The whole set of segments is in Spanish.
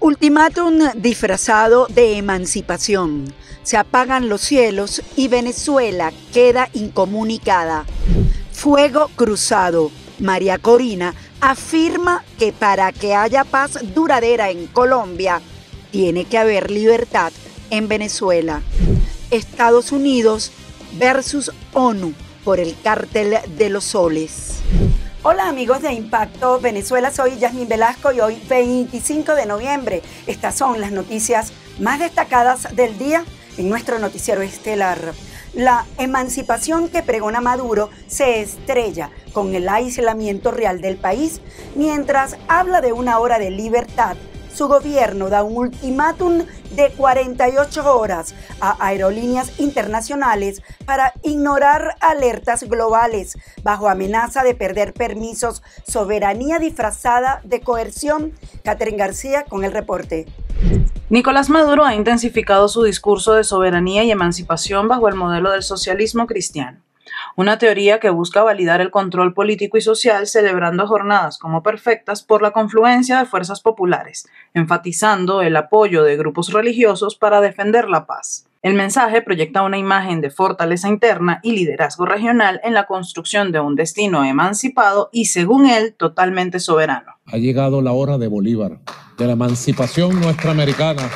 Ultimátum disfrazado de emancipación. Se apagan los cielos y Venezuela queda incomunicada. Fuego cruzado. María Corina afirma que para que haya paz duradera en Colombia, tiene que haber libertad en Venezuela. Estados Unidos versus ONU por el cártel de los soles. Hola amigos de Impacto Venezuela, soy Yasmín Velasco y hoy 25 de noviembre. Estas son las noticias más destacadas del día en nuestro noticiero estelar. La emancipación que pregona Maduro se estrella con el aislamiento real del país. Mientras habla de una hora de libertad, su gobierno da un ultimátum de 48 horas a aerolíneas internacionales para ignorar alertas globales bajo amenaza de perder permisos. Soberanía disfrazada de coerción. Catherine García con el reporte. Nicolás Maduro ha intensificado su discurso de soberanía y emancipación bajo el modelo del socialismo cristiano, una teoría que busca validar el control político y social celebrando jornadas como perfectas por la confluencia de fuerzas populares, enfatizando el apoyo de grupos religiosos para defender la paz. El mensaje proyecta una imagen de fortaleza interna y liderazgo regional en la construcción de un destino emancipado y, según él, totalmente soberano. Ha llegado la hora de Bolívar, de la emancipación nuestra americana,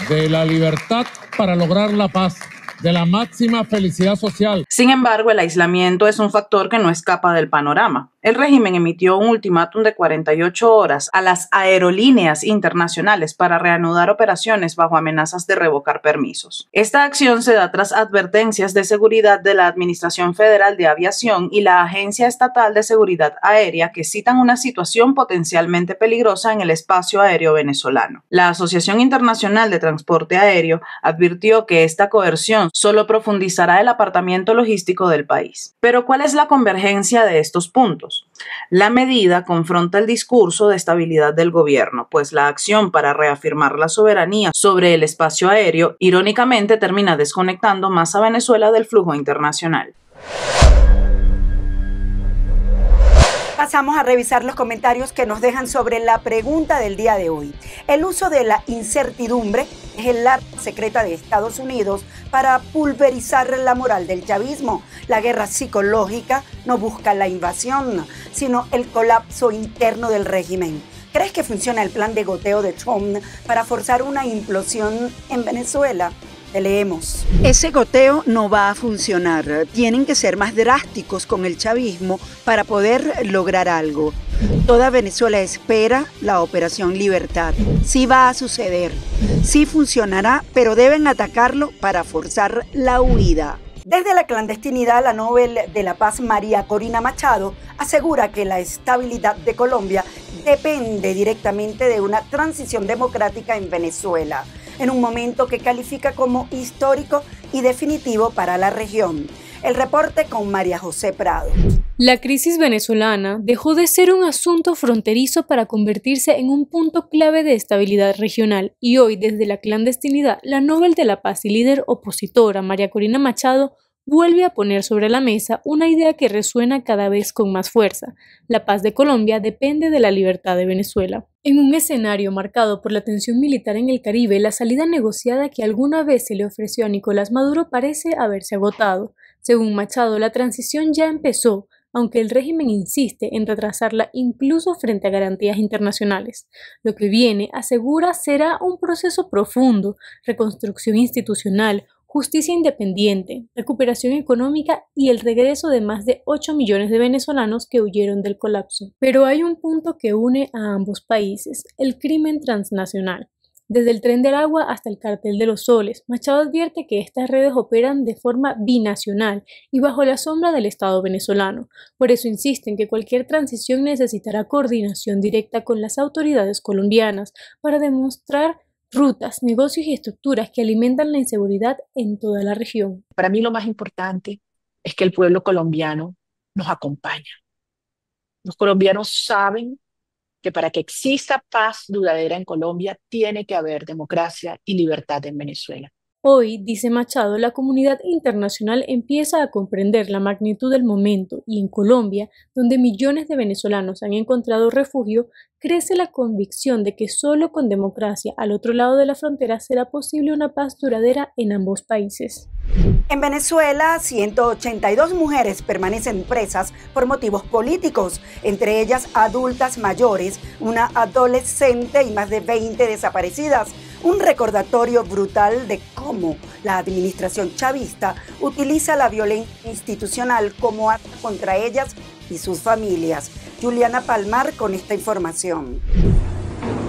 de la libertad para lograr la paz, de la máxima felicidad social. Sin embargo, el aislamiento es un factor que no escapa del panorama. El régimen emitió un ultimátum de 48 horas a las aerolíneas internacionales para reanudar operaciones bajo amenazas de revocar permisos. Esta acción se da tras advertencias de seguridad de la Administración Federal de Aviación y la Agencia Estatal de Seguridad Aérea que citan una situación potencialmente peligrosa en el espacio aéreo venezolano. La Asociación Internacional de Transporte Aéreo advirtió que esta coerción solo profundizará el apartamiento logístico del país. Pero ¿cuál es la convergencia de estos puntos? La medida confronta el discurso de estabilidad del gobierno, pues la acción para reafirmar la soberanía sobre el espacio aéreo irónicamente termina desconectando más a Venezuela del flujo internacional. Pasamos a revisar los comentarios que nos dejan sobre la pregunta del día de hoy. El uso de la incertidumbre es el arma secreta de Estados Unidos para pulverizar la moral del chavismo. La guerra psicológica no busca la invasión, sino el colapso interno del régimen. ¿Crees que funciona el plan de goteo de Trump para forzar una implosión en Venezuela? Te leemos. Ese goteo no va a funcionar. Tienen que ser más drásticos con el chavismo para poder lograr algo. Toda Venezuela espera la Operación Libertad. Sí va a suceder, sí funcionará, pero deben atacarlo para forzar la huida. Desde la clandestinidad, la Nobel de la Paz María Corina Machado asegura que la estabilidad de Colombia depende directamente de una transición democrática en Venezuela, en un momento que califica como histórico y definitivo para la región. El reporte con María José Prado. La crisis venezolana dejó de ser un asunto fronterizo para convertirse en un punto clave de estabilidad regional y hoy, desde la clandestinidad, la Nobel de la Paz y líder opositora María Corina Machado vuelve a poner sobre la mesa una idea que resuena cada vez con más fuerza. La paz de Colombia depende de la libertad de Venezuela. En un escenario marcado por la tensión militar en el Caribe, la salida negociada que alguna vez se le ofreció a Nicolás Maduro parece haberse agotado. Según Machado, la transición ya empezó, aunque el régimen insiste en retrasarla incluso frente a garantías internacionales. Lo que viene, asegura, será un proceso profundo, reconstrucción institucional, justicia independiente, recuperación económica y el regreso de más de 8 millones de venezolanos que huyeron del colapso. Pero hay un punto que une a ambos países, el crimen transnacional. Desde el Tren de Aragua hasta el Cártel de los Soles, Machado advierte que estas redes operan de forma binacional y bajo la sombra del Estado venezolano. Por eso insiste en que cualquier transición necesitará coordinación directa con las autoridades colombianas para demostrar rutas, negocios y estructuras que alimentan la inseguridad en toda la región. Para mí lo más importante es que el pueblo colombiano nos acompaña. Los colombianos saben que para que exista paz duradera en Colombia tiene que haber democracia y libertad en Venezuela. Hoy, dice Machado, la comunidad internacional empieza a comprender la magnitud del momento y en Colombia, donde millones de venezolanos han encontrado refugio, crece la convicción de que solo con democracia al otro lado de la frontera será posible una paz duradera en ambos países. En Venezuela, 182 mujeres permanecen presas por motivos políticos, entre ellas adultas mayores, una adolescente y más de 20 desaparecidas. Un recordatorio brutal de cómo la administración chavista utiliza la violencia institucional como arma contra ellas y sus familias. Juliana Palmar con esta información.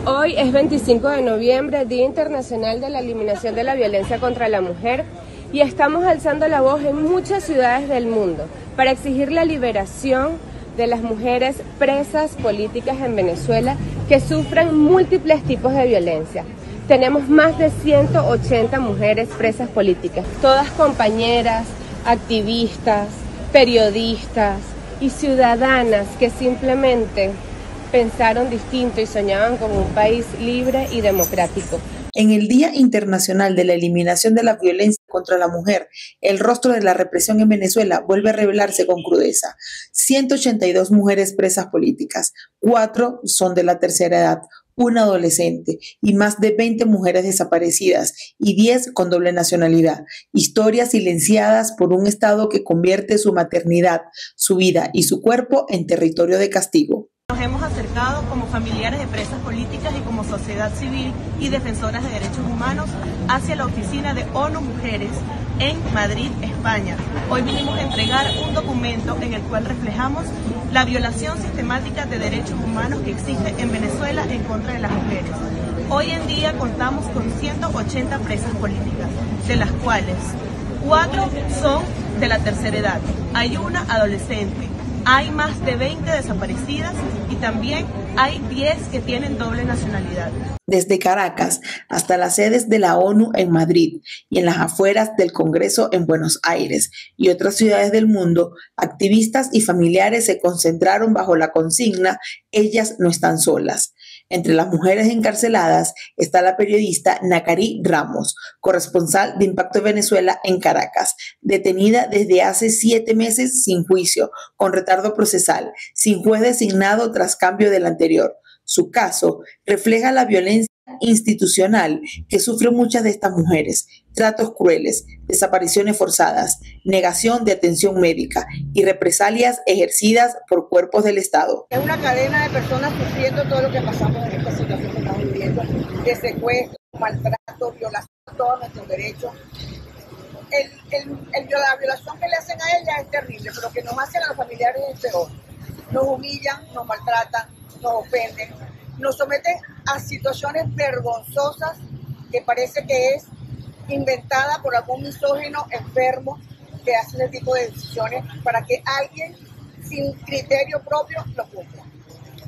Hoy es 25 de noviembre, Día Internacional de la Eliminación de la Violencia contra la Mujer, y estamos alzando la voz en muchas ciudades del mundo para exigir la liberación de las mujeres presas políticas en Venezuela que sufren múltiples tipos de violencia. Tenemos más de 180 mujeres presas políticas, todas compañeras, activistas, periodistas y ciudadanas que simplemente pensaron distinto y soñaban con un país libre y democrático. En el Día Internacional de la Eliminación de la Violencia contra la Mujer, el rostro de la represión en Venezuela vuelve a revelarse con crudeza. 182 mujeres presas políticas, 4 son de la tercera edad, una adolescente y más de 20 mujeres desaparecidas y 10 con doble nacionalidad. Historias silenciadas por un Estado que convierte su maternidad, su vida y su cuerpo en territorio de castigo. Nos hemos acercado como familiares de presas políticas y como sociedad civil y defensoras de derechos humanos hacia la oficina de ONU Mujeres en Madrid, España. Hoy vinimos a entregar un documento en el cual reflejamos la violación sistemática de derechos humanos que existe en Venezuela en contra de las mujeres. Hoy en día contamos con 180 presas políticas, de las cuales 4 son de la tercera edad. Hay una adolescente. Hay más de 20 desaparecidas y también hay 10 que tienen doble nacionalidad. Desde Caracas hasta las sedes de la ONU en Madrid y en las afueras del Congreso en Buenos Aires y otras ciudades del mundo, activistas y familiares se concentraron bajo la consigna "Ellas no están solas". Entre las mujeres encarceladas está la periodista Nacari Ramos, corresponsal de Impacto Venezuela en Caracas, detenida desde hace 7 meses sin juicio, con retardo procesal, sin juez designado tras cambio del anterior. Su caso refleja la violencia institucional que sufren muchas de estas mujeres: tratos crueles, desapariciones forzadas, negación de atención médica y represalias ejercidas por cuerpos del Estado. Es una cadena de personas sufriendo todo lo que pasamos en esta situación que estamos viviendo, de secuestro, maltrato, violación de todos nuestros derechos. La violación que le hacen a ella es terrible, pero lo que nos hacen a los familiares es peor. Nos humillan, nos maltratan, nos ofenden, nos someten a situaciones vergonzosas que parece que es inventada por algún misógino enfermo que hace ese tipo de decisiones para que alguien sin criterio propio lo cumpla.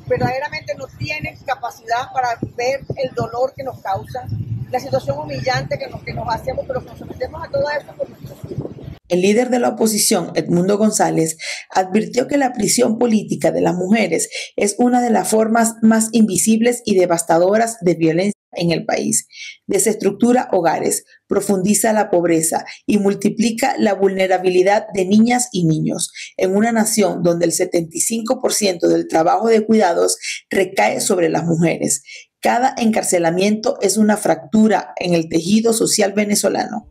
Verdaderamente no tienen capacidad para ver el dolor que nos causa, la situación humillante que nos hacemos, pero que nos sometemos a todo esto por nuestros hijos. El líder de la oposición, Edmundo González, advirtió que la prisión política de las mujeres es una de las formas más invisibles y devastadoras de violencia en el país. Desestructura hogares, profundiza la pobreza y multiplica la vulnerabilidad de niñas y niños en una nación donde el 75% del trabajo de cuidados recae sobre las mujeres. Cada encarcelamiento es una fractura en el tejido social venezolano.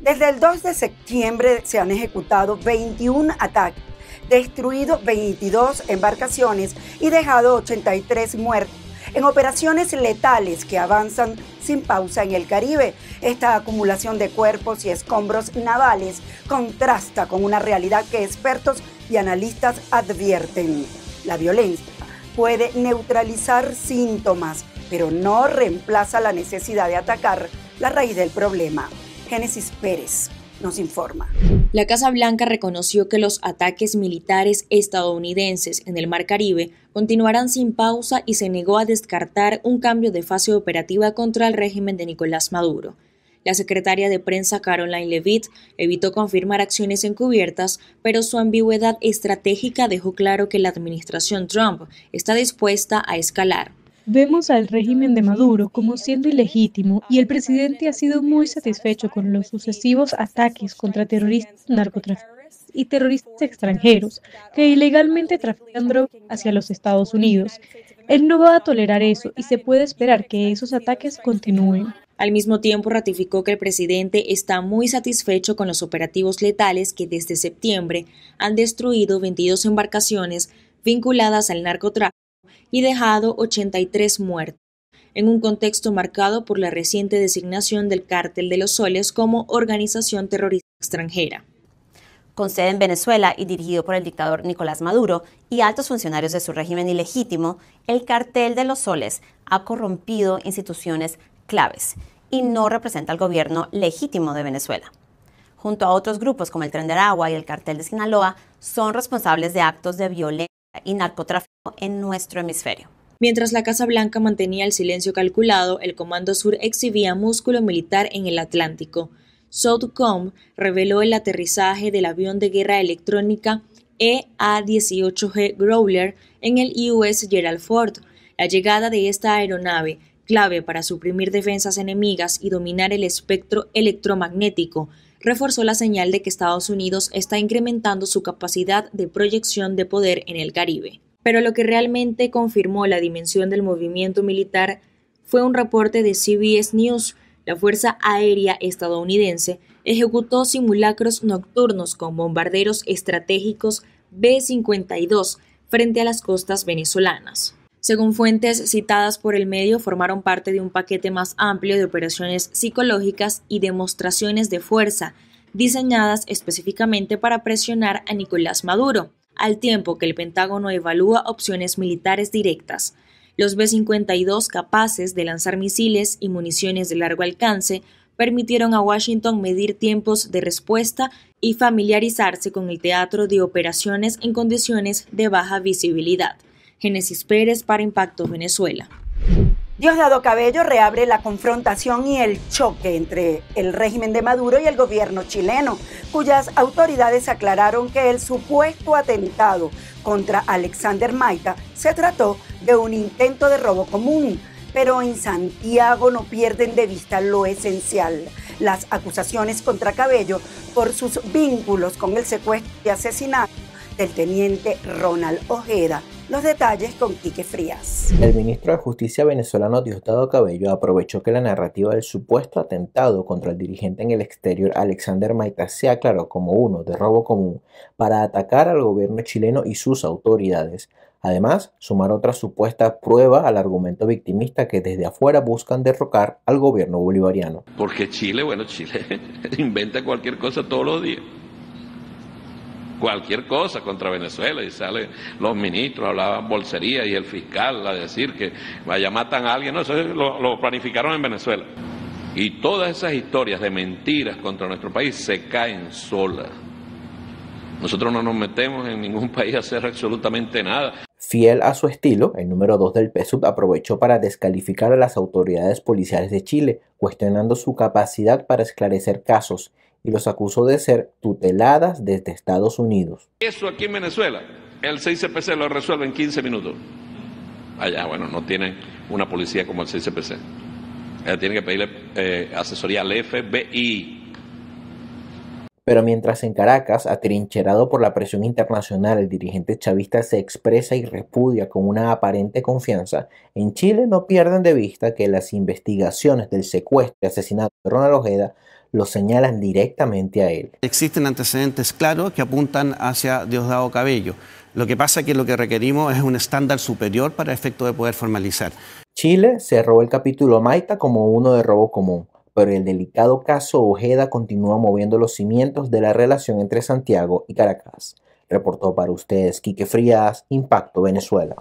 Desde el 2 de septiembre se han ejecutado 21 ataques, destruido 22 embarcaciones y dejado 83 muertos en operaciones letales que avanzan sin pausa en el Caribe. Esta acumulación de cuerpos y escombros navales contrasta con una realidad que expertos y analistas advierten. La violencia puede neutralizar síntomas, pero no reemplaza la necesidad de atacar la raíz del problema. Génesis Pérez nos informa. La Casa Blanca reconoció que los ataques militares estadounidenses en el Mar Caribe continuarán sin pausa y se negó a descartar un cambio de fase operativa contra el régimen de Nicolás Maduro. La secretaria de prensa Caroline Leavitt evitó confirmar acciones encubiertas, pero su ambigüedad estratégica dejó claro que la administración Trump está dispuesta a escalar. Vemos al régimen de Maduro como siendo ilegítimo y el presidente ha sido muy satisfecho con los sucesivos ataques contra terroristas, narcotraficantes y terroristas extranjeros que ilegalmente trafican drogas hacia los Estados Unidos. Él no va a tolerar eso y se puede esperar que esos ataques continúen. Al mismo tiempo, ratificó que el presidente está muy satisfecho con los operativos letales que desde septiembre han destruido 22 embarcaciones vinculadas al narcotráfico y dejado 83 muertos, en un contexto marcado por la reciente designación del Cártel de los Soles como organización terrorista extranjera. Con sede en Venezuela y dirigido por el dictador Nicolás Maduro y altos funcionarios de su régimen ilegítimo, el Cártel de los Soles ha corrompido instituciones claves y no representa al gobierno legítimo de Venezuela. Junto a otros grupos como el Tren de Aragua y el Cártel de Sinaloa, son responsables de actos de violencia y narcotráfico en nuestro hemisferio. Mientras la Casa Blanca mantenía el silencio calculado, el Comando Sur exhibía músculo militar en el Atlántico. Southcom reveló el aterrizaje del avión de guerra electrónica EA-18G Growler en el USS Gerald Ford. La llegada de esta aeronave, clave para suprimir defensas enemigas y dominar el espectro electromagnético, reforzó la señal de que Estados Unidos está incrementando su capacidad de proyección de poder en el Caribe. Pero lo que realmente confirmó la dimensión del movimiento militar fue un reporte de CBS News. La Fuerza Aérea estadounidense ejecutó simulacros nocturnos con bombarderos estratégicos B-52 frente a las costas venezolanas. Según fuentes citadas por el medio, formaron parte de un paquete más amplio de operaciones psicológicas y demostraciones de fuerza, diseñadas específicamente para presionar a Nicolás Maduro, al tiempo que el Pentágono evalúa opciones militares directas. Los B-52, capaces de lanzar misiles y municiones de largo alcance, permitieron a Washington medir tiempos de respuesta y familiarizarse con el teatro de operaciones en condiciones de baja visibilidad. Génesis Pérez para Impacto Venezuela. Diosdado Cabello reabre la confrontación y el choque entre el régimen de Maduro y el gobierno chileno, cuyas autoridades aclararon que el supuesto atentado contra Alexander Maita se trató de un intento de robo común, pero en Santiago no pierden de vista lo esencial: las acusaciones contra Cabello por sus vínculos con el secuestro y asesinato del teniente Ronald Ojeda. Los detalles con Quique Frías. El ministro de Justicia venezolano Diosdado Cabello aprovechó que la narrativa del supuesto atentado contra el dirigente en el exterior Alexander Maita se aclaró como uno de robo común para atacar al gobierno chileno y sus autoridades. Además, sumar otra supuesta prueba al argumento victimista que desde afuera buscan derrocar al gobierno bolivariano. Porque Chile inventa cualquier cosa todos los días. Cualquier cosa contra Venezuela y salen los ministros, hablaban bolsería y el fiscal a decir que vaya matan a alguien. No, eso lo planificaron en Venezuela. Y todas esas historias de mentiras contra nuestro país se caen solas. Nosotros no nos metemos en ningún país a hacer absolutamente nada. Fiel a su estilo, el número 2 del PSUV aprovechó para descalificar a las autoridades policiales de Chile, cuestionando su capacidad para esclarecer casos, y los acusó de ser tuteladas desde Estados Unidos. Eso aquí en Venezuela, el CICPC lo resuelve en 15 minutos. Allá, no tienen una policía como el CICPC. Ella tiene que pedirle asesoría al FBI. Pero mientras en Caracas, atrincherado por la presión internacional, el dirigente chavista se expresa y repudia con una aparente confianza, en Chile no pierden de vista que las investigaciones del secuestro y asesinato de Ronald Ojeda lo señalan directamente a él. Existen antecedentes claros que apuntan hacia Diosdado Cabello. Lo que pasa es que lo que requerimos es un estándar superior para efecto de poder formalizar. Chile cerró el capítulo Maita como uno de robo común, pero el delicado caso Ojeda continúa moviendo los cimientos de la relación entre Santiago y Caracas. Reportó para ustedes Quique Frías, Impacto Venezuela.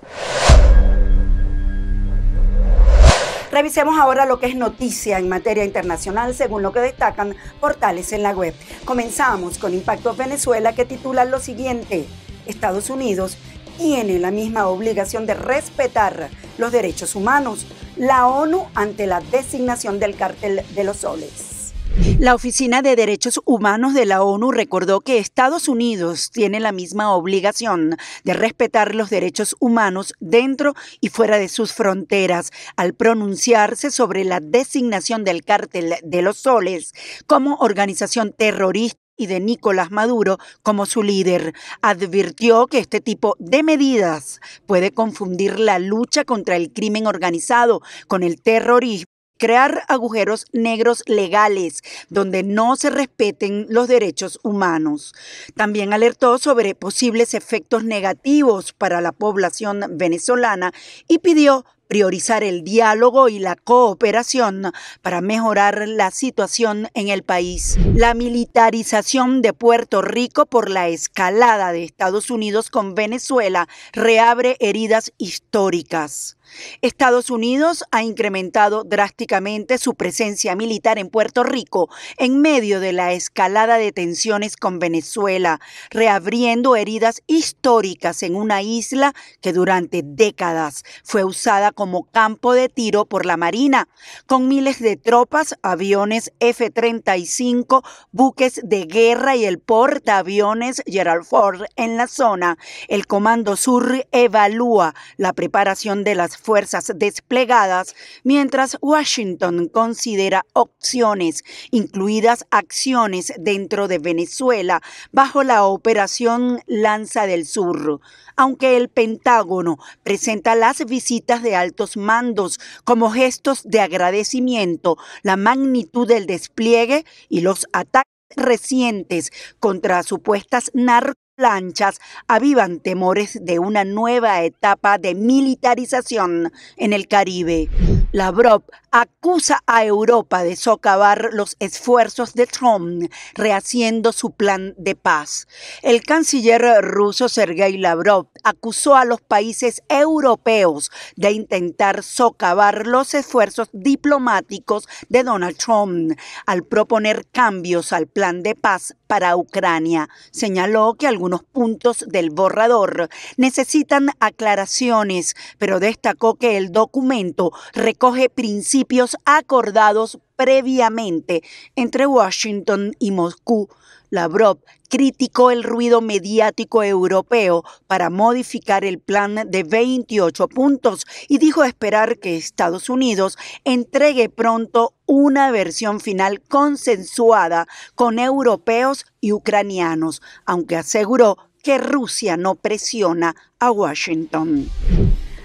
Revisemos ahora lo que es noticia en materia internacional según lo que destacan portales en la web. Comenzamos con Impacto Venezuela, que titula lo siguiente: Estados Unidos tiene la misma obligación de respetar los derechos humanos. La ONU ante la designación del Cártel de los Soles. La Oficina de Derechos Humanos de la ONU recordó que Estados Unidos tiene la misma obligación de respetar los derechos humanos dentro y fuera de sus fronteras al pronunciarse sobre la designación del Cártel de los Soles como organización terrorista y de Nicolás Maduro como su líder. Advirtió que este tipo de medidas puede confundir la lucha contra el crimen organizado con el terrorismo, crear agujeros negros legales donde no se respeten los derechos humanos. También alertó sobre posibles efectos negativos para la población venezolana y pidió priorizar el diálogo y la cooperación para mejorar la situación en el país. La militarización de Puerto Rico por la escalada de Estados Unidos con Venezuela reabre heridas históricas. Estados Unidos ha incrementado drásticamente su presencia militar en Puerto Rico en medio de la escalada de tensiones con Venezuela, reabriendo heridas históricas en una isla que durante décadas fue usada como campo de tiro por la Marina, con miles de tropas, aviones F-35, buques de guerra y el portaaviones Gerald Ford en la zona. El Comando Sur evalúa la preparación de las fuerzas desplegadas, mientras Washington considera opciones, incluidas acciones dentro de Venezuela, bajo la Operación Lanza del Sur. Aunque el Pentágono presenta las visitas de altos mandos como gestos de agradecimiento, la magnitud del despliegue y los ataques recientes contra supuestas narcolanchas avivan temores de una nueva etapa de militarización en el Caribe. Lavrov acusa a Europa de socavar los esfuerzos de Trump, rehaciendo su plan de paz. El canciller ruso Sergei Lavrov acusó a los países europeos de intentar socavar los esfuerzos diplomáticos de Donald Trump al proponer cambios al plan de paz para Ucrania. Señaló que algunos puntos del borrador necesitan aclaraciones, pero destacó que el documento recoge principios acordados previamente entre Washington y Moscú. Lavrov criticó el ruido mediático europeo para modificar el plan de 28 puntos y dijo esperar que Estados Unidos entregue pronto una versión final consensuada con europeos y ucranianos, aunque aseguró que Rusia no presiona a Washington.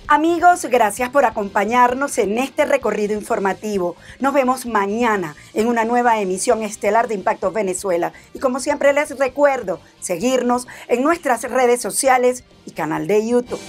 Amigos, gracias por acompañarnos en este recorrido informativo. Nos vemos mañana en una nueva emisión estelar de Impacto Venezuela. Y como siempre les recuerdo, seguirnos en nuestras redes sociales y canal de YouTube.